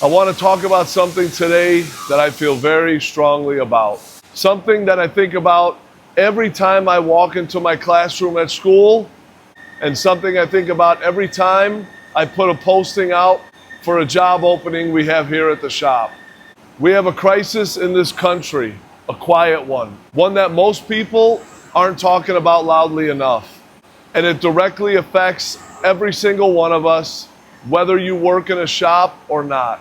I want to talk about something today that I feel very strongly about. Something that I think about every time I walk into my classroom at school, and something I think about every time I put a posting out for a job opening we have here at the shop. We have a crisis in this country, a quiet one that most people aren't talking about loudly enough. And it directly affects every single one of us, whether you work in a shop or not.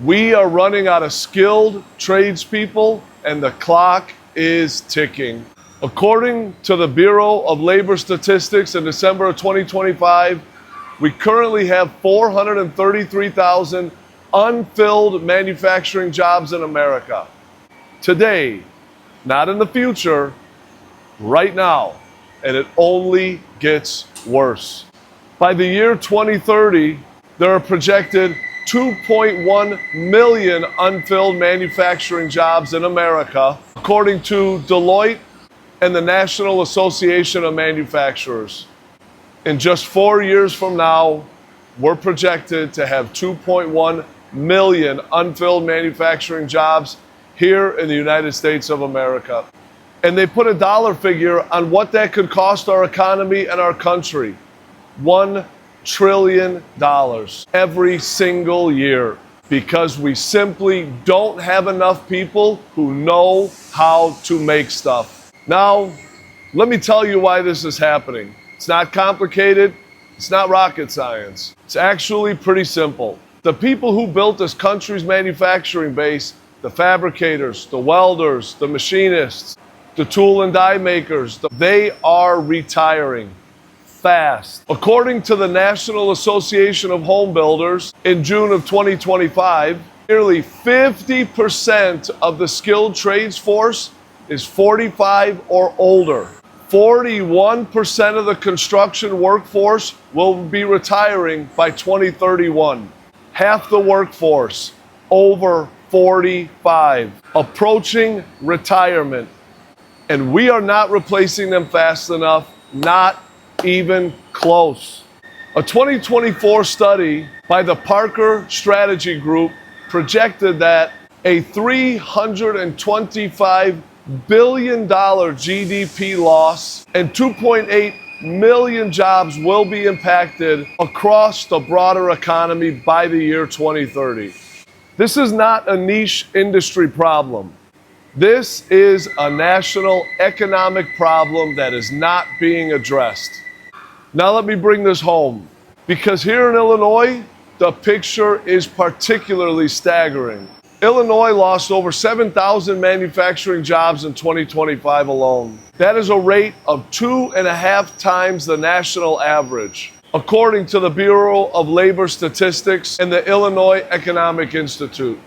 We are running out of skilled tradespeople, and the clock is ticking. According to the Bureau of Labor Statistics in December of 2025, we currently have 433,000 unfilled manufacturing jobs in America. Today, not in the future, right now, and it only gets worse. By the year 2030, there are projected 2.1 million unfilled manufacturing jobs in America, according to Deloitte and the National Association of Manufacturers. In just 4 years from now, we're projected to have 2.1 million unfilled manufacturing jobs here in the United States of America. And they put a dollar figure on what that could cost our economy and our country. $1 trillion every single year, because we simply don't have enough people who know how to make stuff. Now, let me tell you why this is happening. It's not complicated. It's not rocket science. It's actually pretty simple. The people who built this country's manufacturing base, the fabricators, the welders, the machinists, the tool and die makers, they are retiring fast. According to the National Association of Home Builders, in June of 2025, nearly 50% of the skilled trades force is 45 or older. 41% of the construction workforce will be retiring by 2031. Half the workforce, over 45, approaching retirement. And we are not replacing them fast enough, not even close. A 2024 study by the Parker Strategy Group projected that a $325 billion GDP loss and 2.8 million jobs will be impacted across the broader economy by the year 2030. This is not a niche industry problem. This is a national economic problem that is not being addressed. Now let me bring this home, because here in Illinois, the picture is particularly staggering. Illinois lost over 7,000 manufacturing jobs in 2025 alone. That is a rate of 2.5 times the national average, according to the Bureau of Labor Statistics and the Illinois Economic Institute.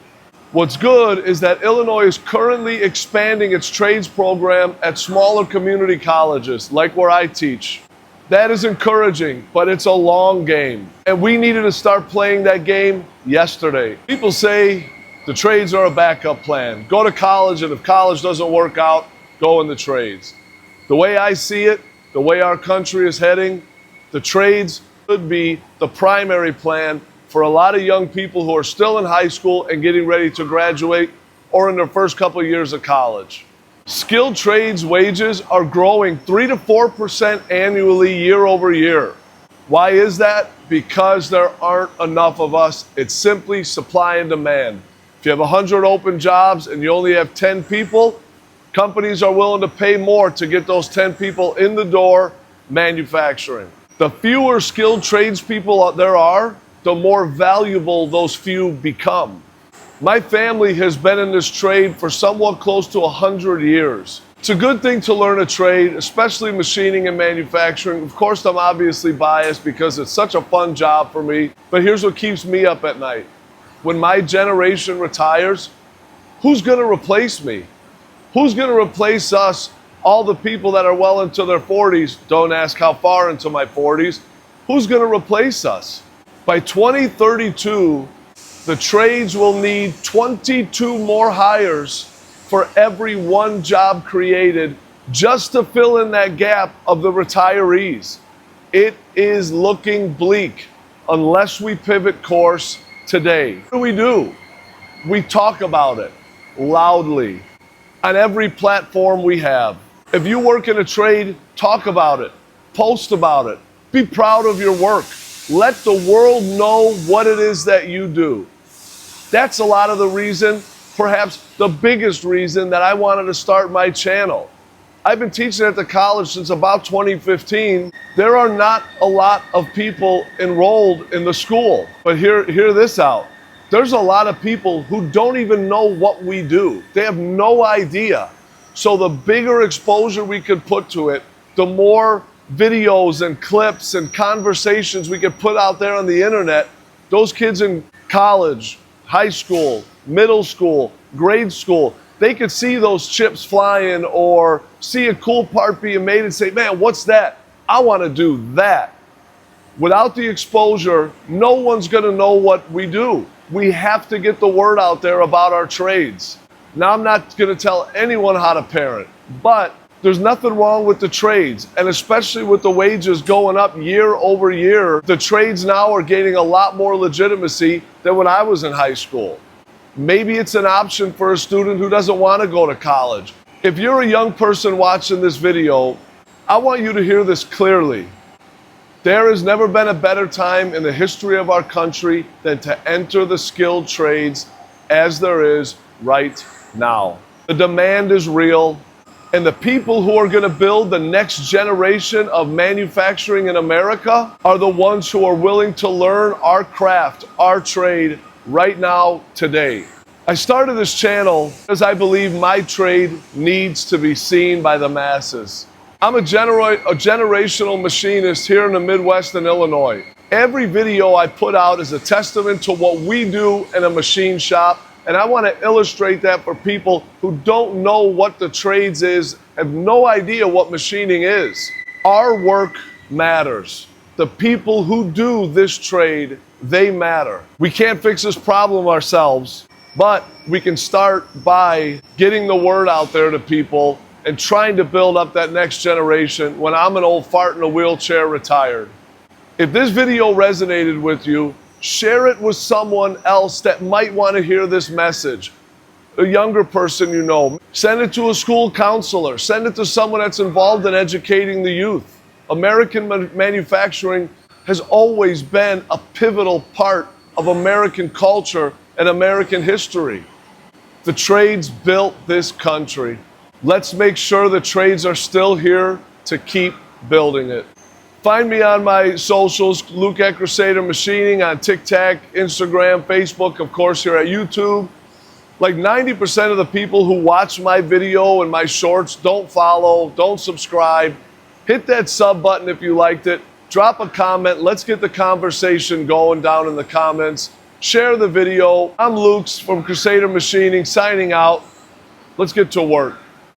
What's good is that Illinois is currently expanding its trades program at smaller community colleges, like where I teach. That is encouraging, but it's a long game. And we needed to start playing that game yesterday. People say the trades are a backup plan. Go to college, and if college doesn't work out, go in the trades. The way I see it, the way our country is heading, the trades should be the primary plan for a lot of young people who are still in high school and getting ready to graduate, or in their first couple of years of college. Skilled trades wages are growing 3 to 4% annually year over year. Why is that? Because there aren't enough of us. It's simply supply and demand. If you have 100 open jobs and you only have 10 people, companies are willing to pay more to get those 10 people in the door manufacturing. The fewer skilled tradespeople there are, the more valuable those few become. My family has been in this trade for somewhat close to 100 years. It's a good thing to learn a trade, especially machining and manufacturing. Of course, I'm obviously biased because it's such a fun job for me, but here's what keeps me up at night. When my generation retires, who's going to replace me? Who's going to replace us, all the people that are well into their 40s? Don't ask how far into my 40s. Who's going to replace us? By 2032, the trades will need 22 more hires for every one job created just to fill in that gap of the retirees. It is looking bleak unless we pivot course today. What do? We talk about it loudly on every platform we have. If you work in a trade, talk about it, post about it, be proud of your work. Let the world know what it is that you do. That's a lot of the reason, perhaps the biggest reason, that I wanted to start my channel. I've been teaching at the college since about 2015. There are not a lot of people enrolled in the school. But hear this out. There's a lot of people who don't even know what we do. They have no idea. So the bigger exposure we could put to it, the more videos and clips and conversations we could put out there on the internet, those kids in college, high school, middle school, grade school, they could see those chips flying or see a cool part being made and say, man, what's that? I want to do that. Without the exposure, no one's going to know what we do. We have to get the word out there about our trades. Now, I'm not going to tell anyone how to parent, but there's nothing wrong with the trades, and especially with the wages going up year over year, the trades now are gaining a lot more legitimacy than when I was in high school. Maybe it's an option for a student who doesn't want to go to college. If you're a young person watching this video, I want you to hear this clearly. There has never been a better time in the history of our country than to enter the skilled trades as there is right now. The demand is real, and the people who are going to build the next generation of manufacturing in America are the ones who are willing to learn our craft, our trade, right now, today. I started this channel because I believe my trade needs to be seen by the masses. I'm a generational machinist here in the Midwest in Illinois. Every video I put out is a testament to what we do in a machine shop, and I want to illustrate that for people who don't know what the trades is, have no idea what machining is. Our work matters. The people who do this trade, they matter. We can't fix this problem ourselves, but we can start by getting the word out there to people and trying to build up that next generation when I'm an old fart in a wheelchair retired. If this video resonated with you, share it with someone else that might want to hear this message. A younger person you know. Send it to a school counselor. Send it to someone that's involved in educating the youth. American manufacturing has always been a pivotal part of American culture and American history. The trades built this country. Let's make sure the trades are still here to keep building it. Find me on my socials, Luke at Crusader Machining, on TikTok, Instagram, Facebook, of course, here at YouTube. Like 90% of the people who watch my video and my shorts don't follow, don't subscribe. Hit that sub button if you liked it. Drop a comment. Let's get the conversation going down in the comments. Share the video. I'm Luke from Crusader Machining signing out. Let's get to work.